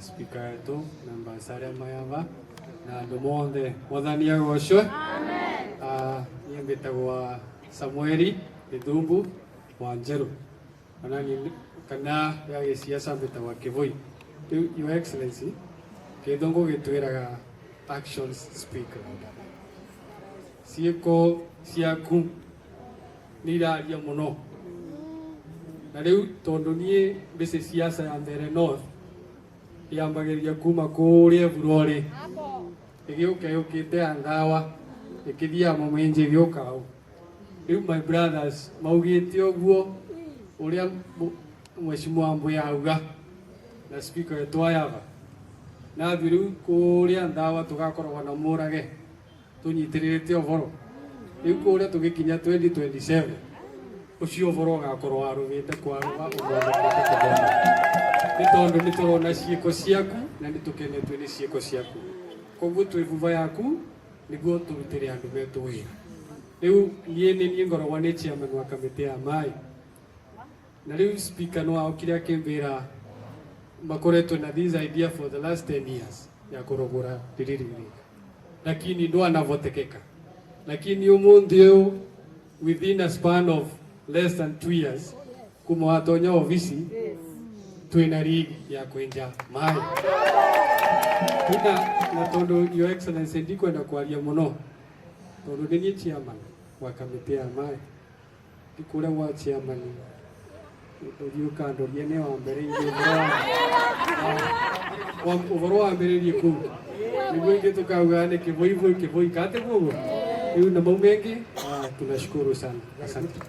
speaker yetu na Ambassador Mayava na andũ mothe mwathani agocwo. Amen. Niĩ mbĩtagwo Samueli Gĩthumbu wa Njerũ kana ya gĩciaca mbĩtagwo Kĩvũi. Your Excellency, Gĩthũngũ gĩtwĩraga actions speak. Ciĩko ciaku nĩ iraria mũno. Na rĩu tondũ niĩ mbĩcĩ ciaca ya mbere North yambagĩrĩria kuma kũrĩa Burore ĩgĩũka yũkĩte ya Ndawa ĩkĩthiaga Mũmĩnji ĩgĩũka hau. Rĩu my brothers maugĩte ũguo ũrĩa Mheshimiwa Mbũya auga na speaker wetu Ayava na rĩu kũrĩa Ndawa tũgakorwo na Mũrage tũnyitĩrĩrĩte ũhoro. Rĩu kũrĩa tũgĩkinya 2027 ucio ũhoro ũgakorwo warũgĩte kwaruga ũthondekete kũthoma. Nĩ tondũ nĩ tũrona ciĩko ciaku na nĩ tũkenetio nĩ ciĩko ciaku. Koguo twĩ vuva yaku nĩguo tũrutĩre andũ betũ wĩra. Rĩu niĩ ngoragwo nĩ chairman wa kamĩtĩ ya maĩ. Na rĩu speaker no aokire akĩmbĩra makoretwo na this idea for the last 10 years ya kũrogora rĩrĩ. Lakini ndwanahotekeka. Lakini ũmũthĩ ũyũ within a span of less than 2 years kuma watonya ofisi twina rig ya kwenja maĩ. Na tondũ Your Excellency ndikwenda kwaria mũno tondũ nĩ niĩ chairman wa kamĩtĩ ya maĩ. Ndikũrĩa wa chairman ũthiũka ndorie nĩ wambĩrĩirie ũhoro wambĩrĩirie kũu nĩguo ingĩ tũkauga nĩ Kĩvũi kate guoguo. Rĩu na mau mengĩ tunashukuru sana. Asante.